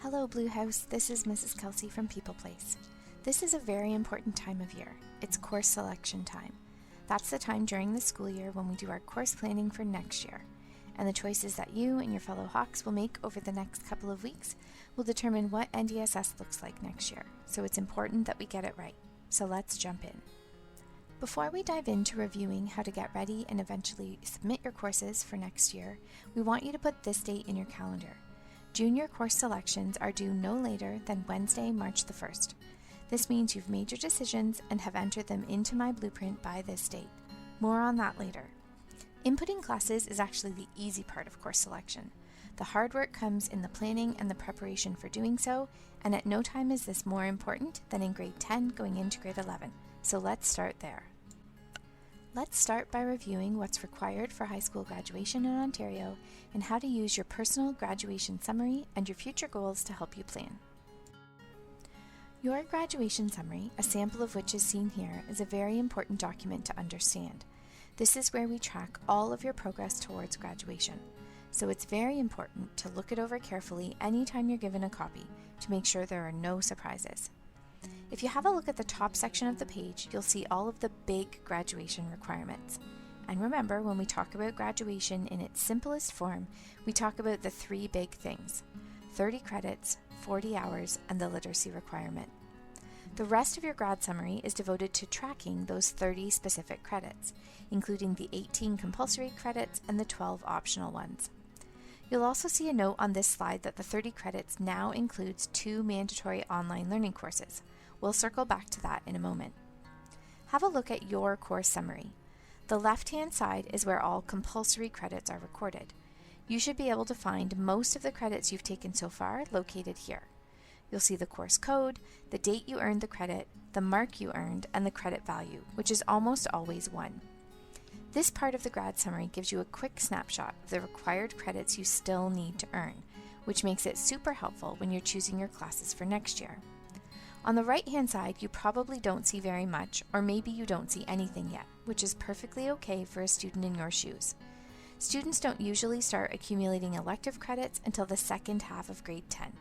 Hello Blue House, this is Mrs. Kelsey from People Place. This is a very important time of year. It's course selection time. That's the time during the school year when we do our course planning for next year. And the choices that you and your fellow Hawks will make over the next couple of weeks will determine what NDSS looks like next year. So it's important that we get it right. So let's jump in. Before we dive into reviewing how to get ready and eventually submit your courses for next year, we want you to put this date in your calendar. Junior course selections are due no later than Wednesday, March the 1st. This means you've made your decisions and have entered them into my blueprint by this date. More on that later. Inputting classes is actually the easy part of course selection. The hard work comes in the planning and the preparation for doing so, and at no time is this more important than in grade 10 going into grade 11. So let's start there. Let's start by reviewing what's required for high school graduation in Ontario and how to use your personal graduation summary and your future goals to help you plan. Your graduation summary, a sample of which is seen here, is a very important document to understand. This is where we track all of your progress towards graduation. So it's very important to look it over carefully anytime you're given a copy to make sure there are no surprises. If you have a look at the top section of the page, you'll see all of the big graduation requirements. And remember, when we talk about graduation in its simplest form, we talk about the three big things: 30 credits, 40 hours, and the literacy requirement. The rest of your grad summary is devoted to tracking those 30 specific credits, including the 18 compulsory credits and the 12 optional ones. You'll also see a note on this slide that the 30 credits now includes 2 mandatory online learning courses. We'll circle back to that in a moment. Have a look at your course summary. The left-hand side is where all compulsory credits are recorded. You should be able to find most of the credits you've taken so far located here. You'll see the course code, the date you earned the credit, the mark you earned, and the credit value, which is almost always 1. This part of the grad summary gives you a quick snapshot of the required credits you still need to earn, which makes it super helpful when you're choosing your classes for next year. On the right-hand side, you probably don't see very much, or maybe you don't see anything yet, which is perfectly okay for a student in your shoes. Students don't usually start accumulating elective credits until the second half of grade 10.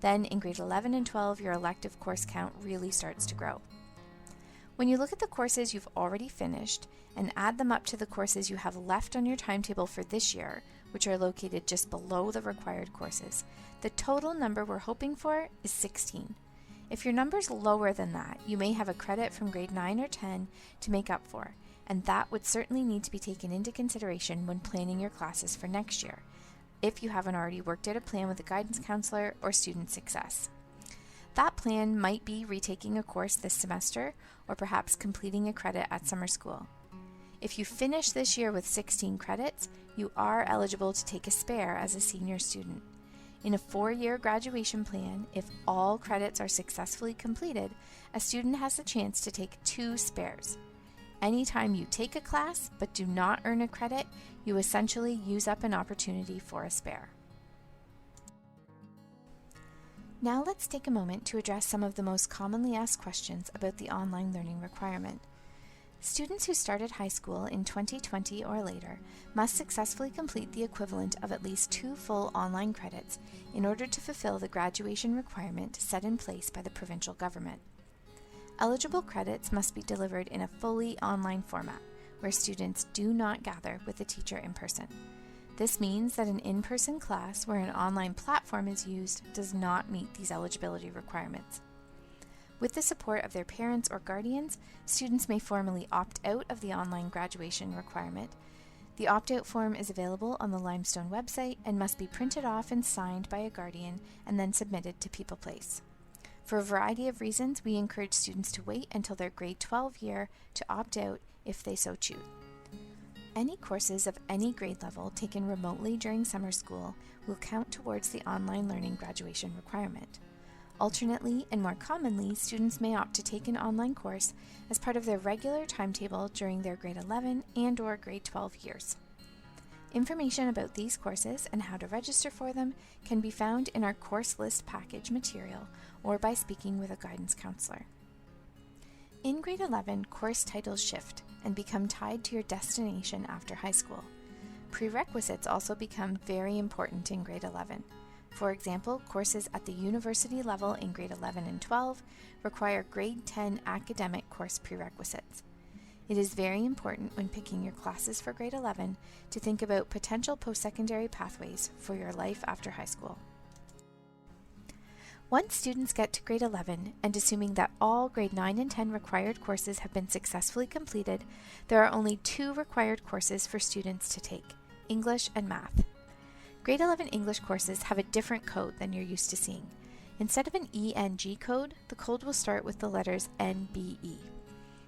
Then in grade 11 and 12, your elective course count really starts to grow. When you look at the courses you've already finished and add them up to the courses you have left on your timetable for this year, which are located just below the required courses, the total number we're hoping for is 16. If your number's lower than that, you may have a credit from grade 9 or 10 to make up for, and that would certainly need to be taken into consideration when planning your classes for next year, if you haven't already worked out a plan with a guidance counselor or student success. That plan might be retaking a course this semester, or perhaps completing a credit at summer school. If you finish this year with 16 credits, you are eligible to take a spare as a senior student. In a 4-year graduation plan, if all credits are successfully completed, a student has the chance to take 2 spares. Anytime you take a class but do not earn a credit, you essentially use up an opportunity for a spare. Now let's take a moment to address some of the most commonly asked questions about the online learning requirement. Students who started high school in 2020 or later must successfully complete the equivalent of at least 2 full online credits in order to fulfill the graduation requirement set in place by the provincial government. Eligible credits must be delivered in a fully online format, where students do not gather with the teacher in person. This means that an in-person class where an online platform is used does not meet these eligibility requirements. With the support of their parents or guardians, students may formally opt out of the online graduation requirement. The opt-out form is available on the Limestone website and must be printed off and signed by a guardian and then submitted to People Place. For a variety of reasons, we encourage students to wait until their grade 12 year to opt out if they so choose. Any courses of any grade level taken remotely during summer school will count towards the online learning graduation requirement. Alternately, and more commonly, students may opt to take an online course as part of their regular timetable during their grade 11 and/or grade 12 years. Information about these courses and how to register for them can be found in our course list package material or by speaking with a guidance counselor. In grade 11, course titles shift and become tied to your destination after high school. Prerequisites also become very important in grade 11. For example, courses at the university level in grade 11 and 12 require grade 10 academic course prerequisites. It is very important when picking your classes for grade 11 to think about potential post-secondary pathways for your life after high school. Once students get to grade 11, and assuming that all grade 9 and 10 required courses have been successfully completed, there are only 2 required courses for students to take: English and Math. Grade 11 English courses have a different code than you're used to seeing. Instead of an ENG code, the code will start with the letters NBE.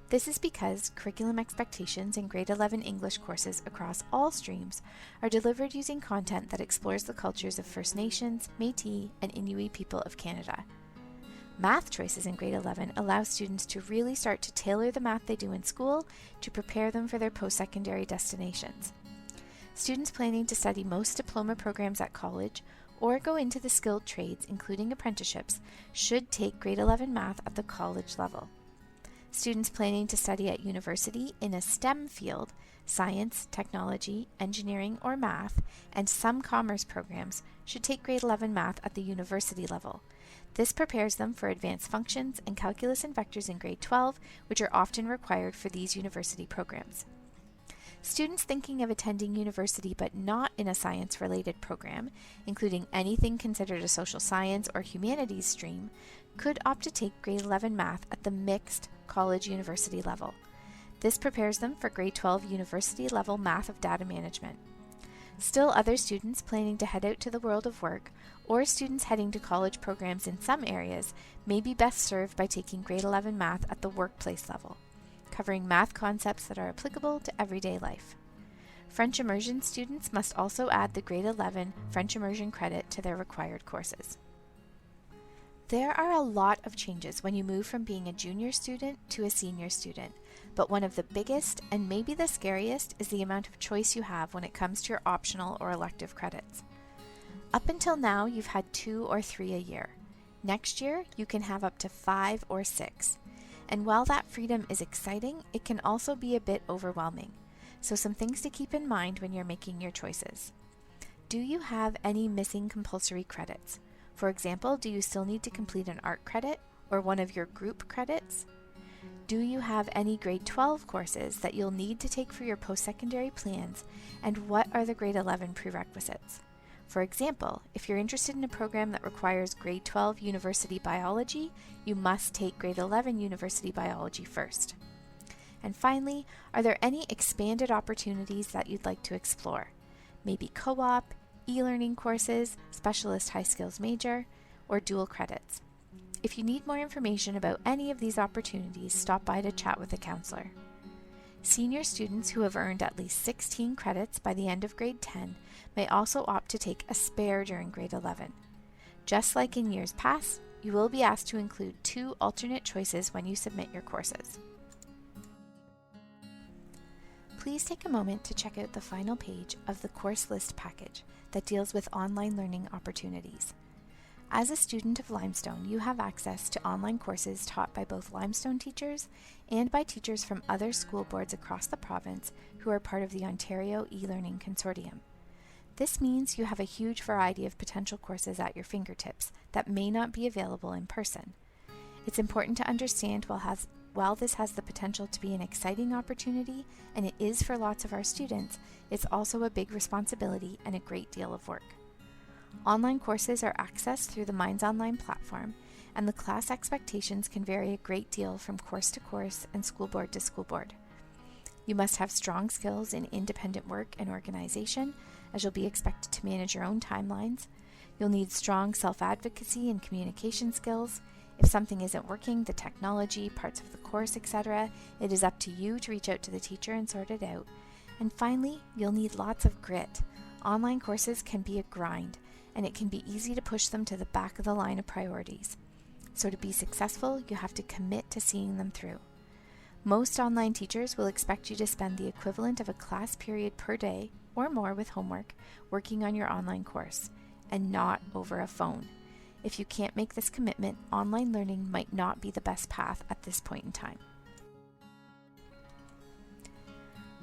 This is because curriculum expectations in grade 11 English courses across all streams are delivered using content that explores the cultures of First Nations, Métis, and Inuit people of Canada. Math choices in grade 11 allow students to really start to tailor the math they do in school to prepare them for their post-secondary destinations. Students planning to study most diploma programs at college or go into the skilled trades, including apprenticeships, should take grade 11 math at the college level. Students planning to study at university in a STEM field, science, technology, engineering, or math, and some commerce programs should take grade 11 math at the university level. This prepares them for advanced functions and calculus and vectors in grade 12, which are often required for these university programs. Students thinking of attending university but not in a science-related program, including anything considered a social science or humanities stream, could opt to take grade 11 math at the mixed college-university level. This prepares them for grade 12 university-level math of data management. Still, other students planning to head out to the world of work, or students heading to college programs in some areas, may be best served by taking grade 11 math at the workplace level, covering math concepts that are applicable to everyday life. French immersion students must also add the grade 11 French immersion credit to their required courses. There are a lot of changes when you move from being a junior student to a senior student, but one of the biggest and maybe the scariest is the amount of choice you have when it comes to your optional or elective credits. Up until now, you've had 2 or 3 a year. Next year, you can have up to 5 or 6. And while that freedom is exciting, it can also be a bit overwhelming. So some things to keep in mind when you're making your choices. Do you have any missing compulsory credits? For example, do you still need to complete an art credit or one of your group credits? Do you have any grade 12 courses that you'll need to take for your post-secondary plans, and what are the grade 11 prerequisites? For example, if you're interested in a program that requires grade 12 university biology, you must take grade 11 university biology first. And finally, are there any expanded opportunities that you'd like to explore? Maybe co-op, e-learning courses, specialist high skills major, or dual credits. If you need more information about any of these opportunities, stop by to chat with a counselor. Senior students who have earned at least 16 credits by the end of grade 10 may also opt to take a spare during grade 11. Just like in years past, you will be asked to include 2 alternate choices when you submit your courses. Please take a moment to check out the final page of the course list package that deals with online learning opportunities. As a student of Limestone, you have access to online courses taught by both Limestone teachers and by teachers from other school boards across the province who are part of the Ontario e-learning consortium. This means you have a huge variety of potential courses at your fingertips that may not be available in person. It's important to understand while this has the potential to be an exciting opportunity, and it is for lots of our students, it's also a big responsibility and a great deal of work. Online courses are accessed through the Minds Online platform, and the class expectations can vary a great deal from course to course and school board to school board. You must have strong skills in independent work and organization, as you'll be expected to manage your own timelines. You'll need strong self-advocacy and communication skills. If something isn't working, the technology, parts of the course, etc., it is up to you to reach out to the teacher and sort it out. And finally, you'll need lots of grit. Online courses can be a grind, and it can be easy to push them to the back of the line of priorities. So to be successful, you have to commit to seeing them through. Most online teachers will expect you to spend the equivalent of a class period per day, or more with homework, working on your online course, and not over a phone. If you can't make this commitment, online learning might not be the best path at this point in time.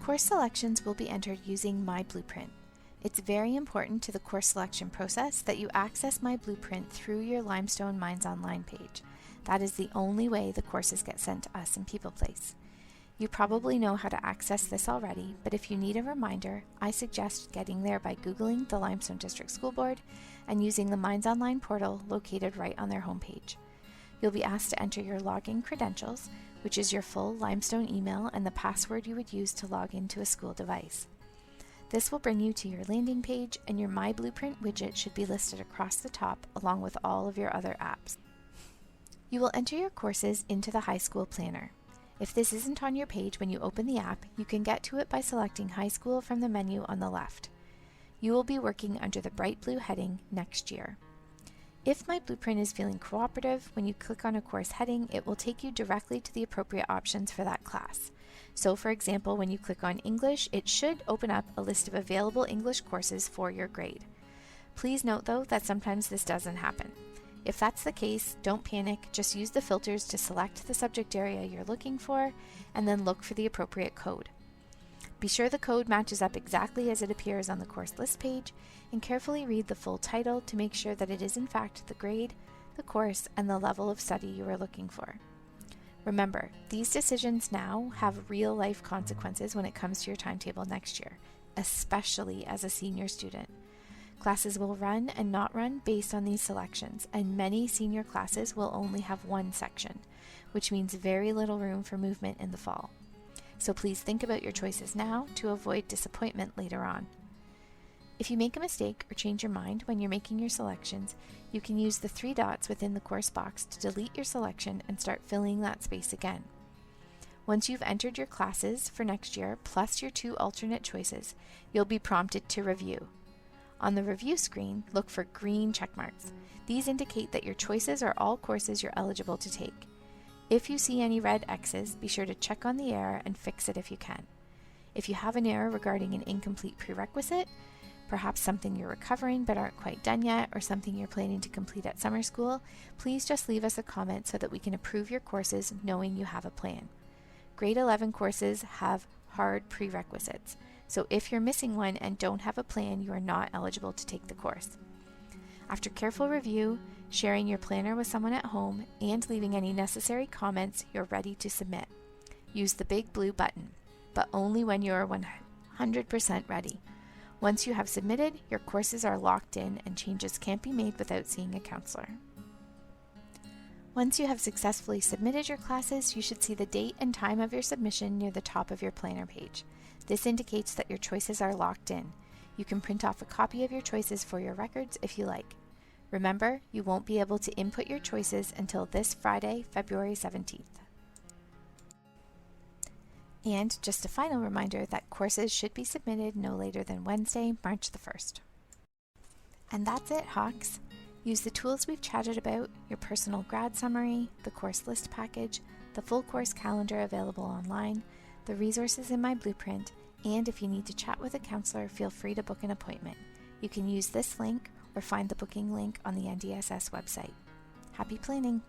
Course selections will be entered using My Blueprint. It's very important to the course selection process that you access My Blueprint through your Limestone Minds Online page. That is the only way the courses get sent to us in PeoplePlace. You probably know how to access this already, but if you need a reminder, I suggest getting there by Googling the Limestone District School Board and using the Minds Online portal located right on their homepage. You'll be asked to enter your login credentials, which is your full Limestone email and the password you would use to log into a school device. This will bring you to your landing page, and your My Blueprint widget should be listed across the top along with all of your other apps. You will enter your courses into the high school planner. If this isn't on your page when you open the app, you can get to it by selecting High School from the menu on the left. You will be working under the bright blue heading Next Year. If My Blueprint is feeling cooperative, when you click on a course heading, it will take you directly to the appropriate options for that class. So for example, when you click on English, it should open up a list of available English courses for your grade. Please note though that sometimes this doesn't happen. If that's the case, don't panic, just use the filters to select the subject area you're looking for and then look for the appropriate code. Be sure the code matches up exactly as it appears on the course list page, and carefully read the full title to make sure that it is in fact the grade, the course, and the level of study you are looking for. Remember, these decisions now have real-life consequences when it comes to your timetable next year, especially as a senior student. Classes will run and not run based on these selections, and many senior classes will only have one section, which means very little room for movement in the fall. So please think about your choices now to avoid disappointment later on. If you make a mistake or change your mind when you're making your selections, you can use the 3 dots within the course box to delete your selection and start filling that space again. Once you've entered your classes for next year, plus your 2 alternate choices, you'll be prompted to review. On the review screen, look for green check marks. These indicate that your choices are all courses you're eligible to take. If you see any red X's, be sure to check on the error and fix it if you can. If you have an error regarding an incomplete prerequisite, perhaps something you're recovering but aren't quite done yet, or something you're planning to complete at summer school, please just leave us a comment so that we can approve your courses knowing you have a plan. Grade 11 courses have hard prerequisites, so if you're missing one and don't have a plan, you are not eligible to take the course. After careful review, sharing your planner with someone at home, and leaving any necessary comments, you're ready to submit. Use the big blue button, but only when you are 100% ready. Once you have submitted, your courses are locked in and changes can't be made without seeing a counselor. Once you have successfully submitted your classes, you should see the date and time of your submission near the top of your planner page. This indicates that your choices are locked in. You can print off a copy of your choices for your records if you like. Remember, you won't be able to input your choices until this Friday, February 17th. And just a final reminder that courses should be submitted no later than Wednesday, March the 1st. And that's it, Hawks. Use the tools we've chatted about, your personal grad summary, the course list package, the full course calendar available online, the resources in My Blueprint, and if you need to chat with a counselor, feel free to book an appointment. You can use this link or find the booking link on the NDSS website. Happy planning!